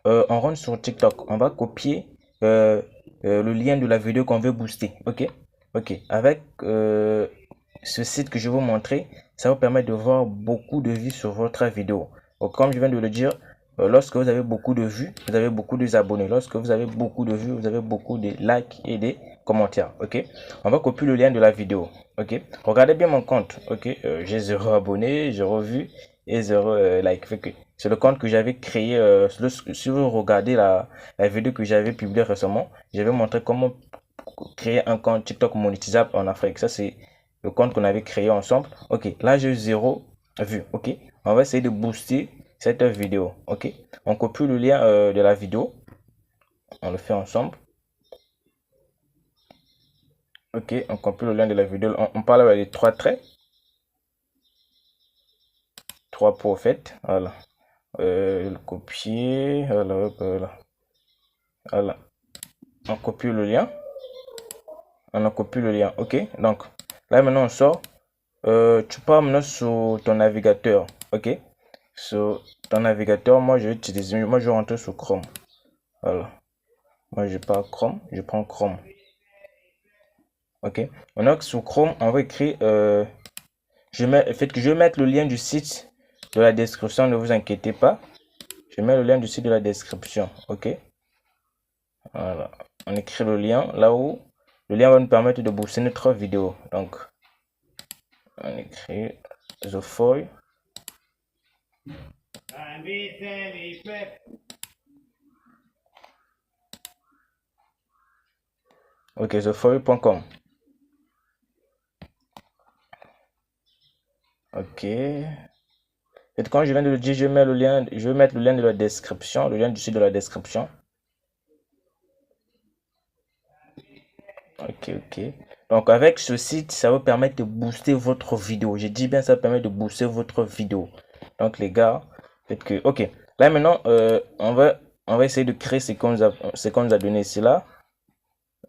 on rentre sur TikTok. On va copier le lien de la vidéo qu'on veut booster. Ok, ok. Avec ce site que je vais vous montrer, ça vous permet de voir beaucoup de vues sur votre vidéo. Donc, comme je viens de le dire, lorsque vous avez beaucoup de vues, vous avez beaucoup d'abonnés. Lorsque vous avez beaucoup de vues, vous avez beaucoup de likes et des commentaires. Ok, on va copier le lien de la vidéo. Ok, regardez bien mon compte. Ok, j'ai 0 abonnés, 0 vues et 0 like. C'est le compte que j'avais créé. Si vous regardez la vidéo que j'avais publiée récemment, j'avais montré comment créer un compte TikTok monétisable en Afrique. Ça, c'est le compte qu'on avait créé ensemble. Ok, là, j'ai 0 vues. Ok, on va essayer de booster cette vidéo. Ok, on copie le lien de la vidéo. On le fait ensemble. Ok, on copie le lien de la vidéo. On parle avec les 3 traits. 3 pour fait. Voilà. Le copier. Voilà, voilà. Voilà. On copie le lien. On a copié le lien. Ok, donc là maintenant on sort. Tu pars maintenant sur ton navigateur. Ok, sur ton navigateur, moi je vais utiliser, moi je vais rentrer sur Chrome. Voilà, moi je pars Chrome, je prends Chrome. Ok, maintenant sur Chrome, on va écrire. Je vais mettre le lien du site de la description, ne vous inquiétez pas. Je mets le lien du site de la description. Ok, voilà, on écrit le lien là où le lien va nous permettre de booster notre vidéo. Donc on écrit TheFoy. Ok, TheFoy.com. Ok. Et quand je viens de le dire, je mets le lien, je vais mettre le lien de la description, le lien du site de la description. Ok, ok. Donc avec ce site, ça va permettre de booster votre vidéo. Je dis bien, ça permet de booster votre vidéo. Donc les gars, faites que. Ok. Là maintenant, on va essayer de créer ce qu'on nous a donné ici là.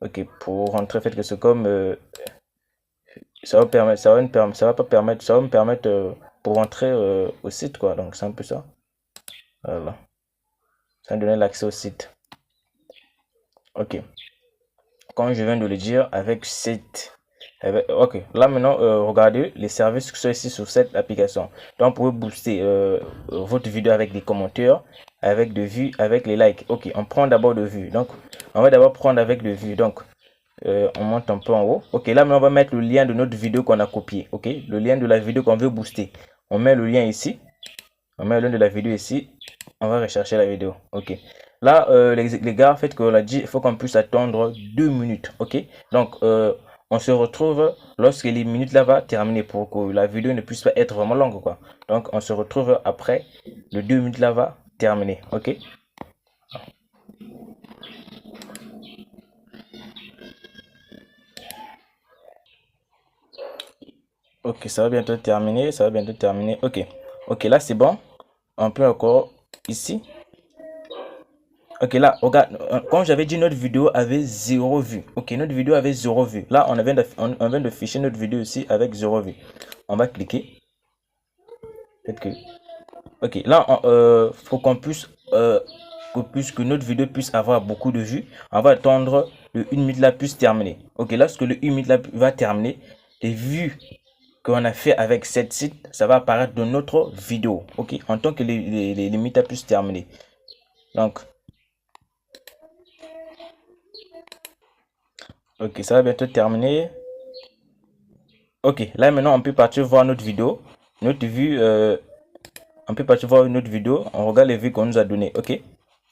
Ok, pour rentrer, faites que c'est comme ça va permettre, ça va pas permettre, ça va me permettre pour rentrer au site quoi. Donc c'est un peu ça. Voilà. Ça va donner l'accès au site. Ok. Comme je viens de le dire, avec cette... Ok, là maintenant, regardez les services qui sont ici sur cette application. Donc, vous pouvez booster votre vidéo avec des commentaires, avec des vues, avec les likes. Ok, on prend d'abord de vues. Donc, on va d'abord prendre avec des vues. Donc, on monte un peu en haut. Ok, là maintenant, on va mettre le lien de notre vidéo qu'on a copié. Ok, le lien de la vidéo qu'on veut booster. On met le lien ici. On met le lien de la vidéo ici. On va rechercher la vidéo. Ok. Là, les gars, faites que l'a dit, il faut qu'on puisse attendre 2 minutes. Ok. Donc, on se retrouve lorsque les minutes là va terminer pour que la vidéo ne puisse pas être vraiment longue, quoi. Donc, on se retrouve après le 2 minutes là va terminer. Ok. Ok, ça va bientôt terminer. Ça va bientôt terminer. Ok. Ok, là, c'est bon. On peut encore ici. Ok, là, regarde, comme j'avais dit, notre vidéo avait 0 vue. Ok, notre vidéo avait 0 vue. Là, on vient de ficher notre vidéo ici avec 0 vue. On va cliquer. Peut-être que... Ok, là, faut qu'on puisse, que notre vidéo puisse avoir beaucoup de vues. On va attendre le 1 minute là puisse terminer. Ok, lorsque le 1 minute là va terminer, les vues qu'on a fait avec cette site, ça va apparaître dans notre vidéo. Ok, en tant que les minutes là puissent terminer. Donc, ok, ça va bientôt terminer. Ok, là maintenant on peut partir voir notre vidéo. Notre vue, on peut partir voir une autre vidéo. On regarde les vues qu'on nous a données. Ok,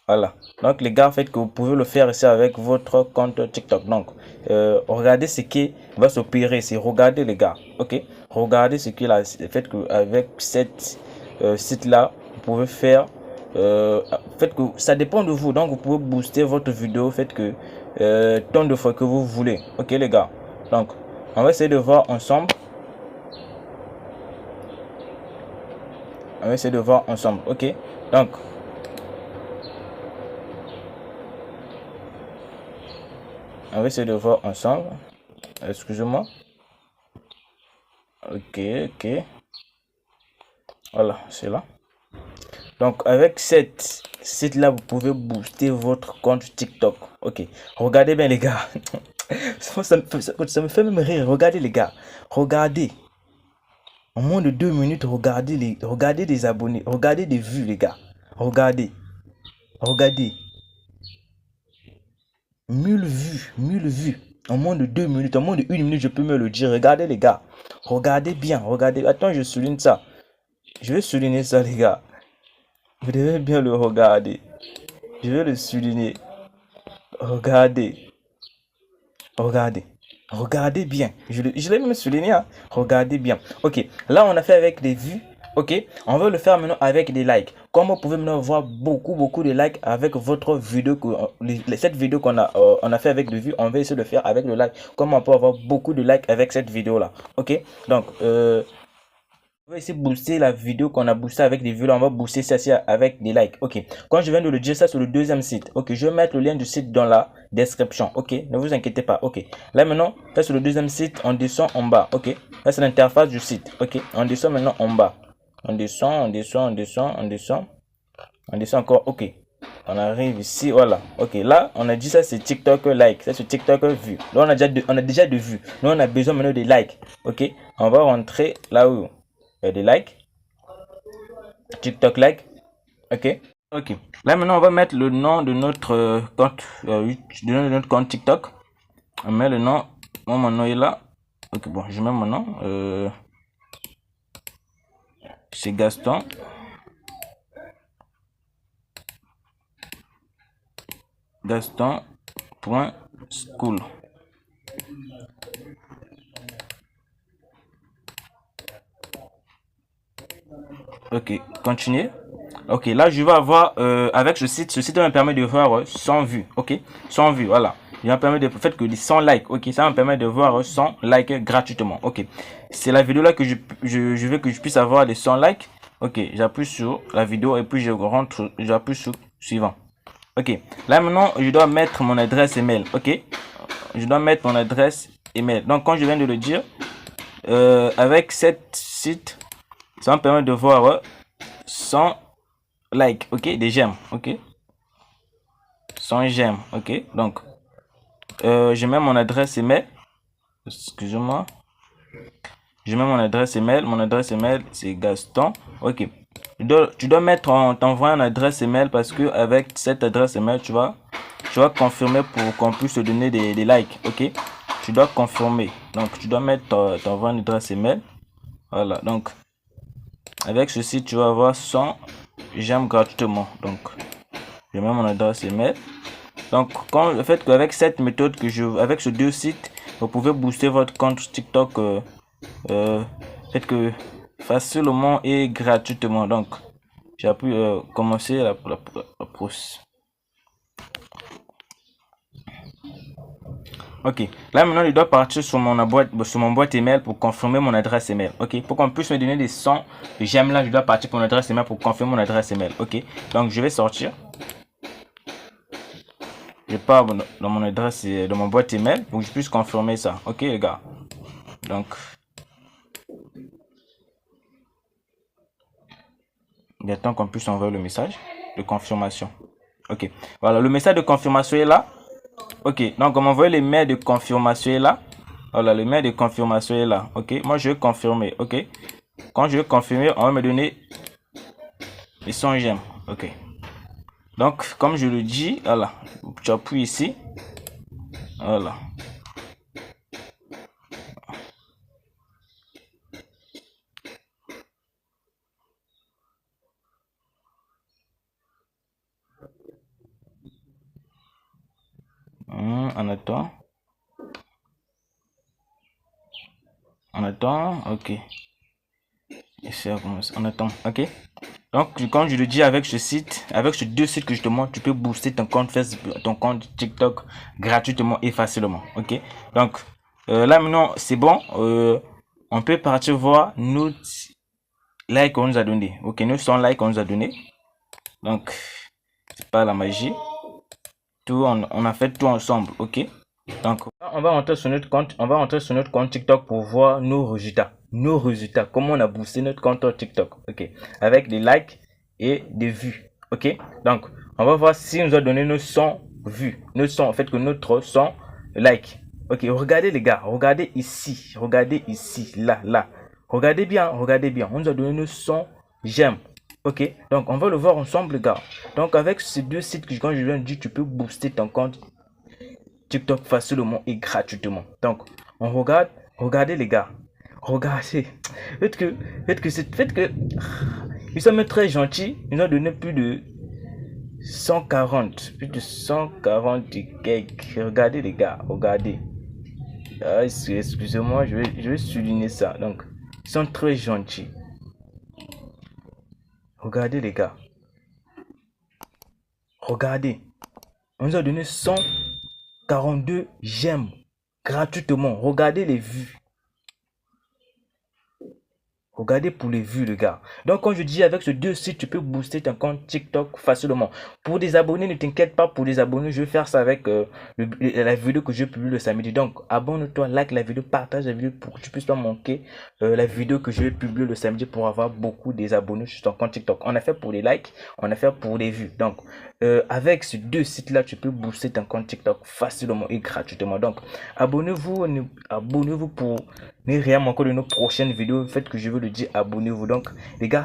voilà. Donc les gars, faites que vous pouvez le faire ici avec votre compte TikTok. Donc, regardez ce qui va s'opérer ici. Regardez les gars. Ok, regardez ce qui est là. Faites que avec cette site là, vous pouvez faire. Faites que ça dépend de vous. Donc vous pouvez booster votre vidéo. Faites que tant de fois que vous voulez. Ok les gars. Donc on va essayer de voir ensemble. On va essayer de voir ensemble. Ok. Donc, on va essayer de voir ensemble. Excusez-moi. Ok, ok. Voilà, c'est là. Donc, avec cette site là, vous pouvez booster votre compte TikTok. Ok, regardez bien les gars. Ça me fait même rire. Regardez les gars. Regardez. En moins de 2 minutes, regardez des abonnés. Regardez des vues les gars. Regardez. Regardez. 1000 vues. 1000 vues. En moins de 2 minutes. En moins de 1 minute, je peux me le dire. Regardez les gars. Regardez bien. Regardez. Attends, je souligne ça. Je vais souligner ça les gars. Vous devez bien le regarder. Je vais le souligner. Regardez. Regardez. Regardez bien. Je l'ai même souligné. Hein. Regardez bien. Ok. Là, on a fait avec des vues. Ok. On va le faire maintenant avec des likes. Comme vous pouvez maintenant voir beaucoup de likes avec votre vidéo. Cette vidéo qu'on a, on a fait avec des vues. On va essayer de le faire avec le like. Comment on peut avoir beaucoup de likes avec cette vidéo là. Ok. Donc, on va essayer de booster la vidéo qu'on a boosté avec des vues. Là, on va booster celle-ci avec des likes. Ok. Quand je viens de le dire, ça sur le deuxième site. Ok. Je vais mettre le lien du site dans la description. Ok. Ne vous inquiétez pas. Ok. Là maintenant, ça sur le deuxième site, on descend en bas. Ok. Là c'est l'interface du site. Ok. On descend maintenant en bas. On descend, on descend, on descend, on descend. On descend encore. Ok. On arrive ici. Voilà. Ok. Là, on a dit ça c'est TikTok like. Ça c'est TikTok vue. Là, on a déjà de vues. Nous, on a besoin maintenant de likes. Ok. On va rentrer là où il y a des likes. TikTok like. Ok. Ok. Là maintenant on va mettre le nom de notre compte de notre compte TikTok. On met le nom. Moi mon nom est là. Ok bon je mets mon nom. C'est Gaston. Gaston.school. Ok, continuez. Ok, là je vais avoir avec ce site va me permet de voir 100 vues. Ok, 100 vues, voilà. Il va me permettre de faire que les 100 likes. Ok, ça va me permettre de voir 100 likes gratuitement. Ok, c'est la vidéo là que je veux que je puisse avoir les 100 likes. Ok, j'appuie sur la vidéo et puis je rentre, j'appuie sur suivant. Ok, là maintenant je dois mettre mon adresse email. Ok, je dois mettre mon adresse email. Donc quand je viens de le dire, avec cette site, ça va me permettre de voir 100 likes, ok, des j'aime, ok, 100 j'aime, ok. Donc je mets mon adresse email, excusez-moi, je mets mon adresse email c'est Gaston. Ok, tu dois mettre, t'envoyer une adresse email parce que avec cette adresse email tu vas confirmer pour qu'on puisse te donner des likes. Ok, tu dois confirmer, donc tu dois mettre t'envoyer une adresse email. Voilà, donc avec ceci tu vas avoir 100 j'aime gratuitement. Donc je mets mon adresse email. Donc quand le fait qu'avec cette méthode avec ces deux sites, vous pouvez booster votre compte TikTok fait que facilement et gratuitement. Donc j'appuie commencer la procédure. Ok, là maintenant je dois partir sur mon boîte email pour confirmer mon adresse email. Ok, pour qu'on puisse me donner des 100 j'aime là, je dois partir pour mon adresse email pour confirmer mon adresse email. Ok, donc je vais sortir. Je pars dans mon adresse et dans mon boîte email pour que je puisse confirmer ça. Ok les gars, donc il est temps qu'on puisse envoyer le message de confirmation. Ok, voilà, le message de confirmation est là. Ok, donc on m'envoie les mails de confirmation est là. Voilà, le mail de confirmation est là. Ok, moi je vais confirmer. Ok, quand je vais confirmer, on va me donner les 100 j'aime. Ok, donc comme je le dis, voilà, tu appuies ici. Voilà. On attend. On attend. Ok. Et ça commence. On attend. Ok. Donc, comme je le dis avec ce site, avec ces deux sites que je te montre, tu peux booster ton compte Facebook, ton compte TikTok gratuitement et facilement. Ok. Donc, là maintenant, c'est bon. On peut partir voir nos likes qu'on nous a donné. Ok, nous 100 likes qu'on nous a donné. Donc, c'est pas la magie. Tout, on a fait tout ensemble. Ok. Donc, on va rentrer sur notre compte. On va rentrer sur notre compte TikTok pour voir nos résultats. Nos résultats. Comment on a boosté notre compte TikTok. Ok. Avec des likes et des vues. Ok, donc on va voir si nous a donné nos 100 vues, nos 100, en fait que notre 100 like. Ok, regardez les gars, regardez ici, là. Regardez bien, on nous a donné nos 100 j'aime. Ok, donc on va le voir ensemble les gars. Donc avec ces deux sites que quand je viens de dire, tu peux booster ton compte TikTok facilement et gratuitement. Donc on regarde, regardez les gars, regardez. Faites que ils sont même très gentils, ils nous ont donné plus de 140 et quelques. Regardez les gars, regardez. Ah, excusez-moi, je vais souligner ça. Donc, ils sont très gentils. Regardez les gars. Regardez. On nous a donné 142 j'aime gratuitement. Regardez les vues. Regardez pour les vues, les gars. Donc, quand je dis avec ce deux sites, tu peux booster ton compte TikTok facilement. Pour des abonnés, ne t'inquiète pas. Pour des abonnés, je vais faire ça avec la vidéo que je publie le samedi. Donc, abonne-toi, like la vidéo, partage la vidéo pour que tu puisses pas manquer la vidéo que je vais publier le samedi pour avoir beaucoup des abonnés sur ton compte TikTok. On a fait pour les likes, on a fait pour les vues. Donc, avec ces deux sites-là, tu peux booster ton compte TikTok facilement et gratuitement. Donc, abonnez-vous pour ne rien manquer de nos prochaines vidéos. Faites que je veux le dire, abonnez-vous. Donc, les gars,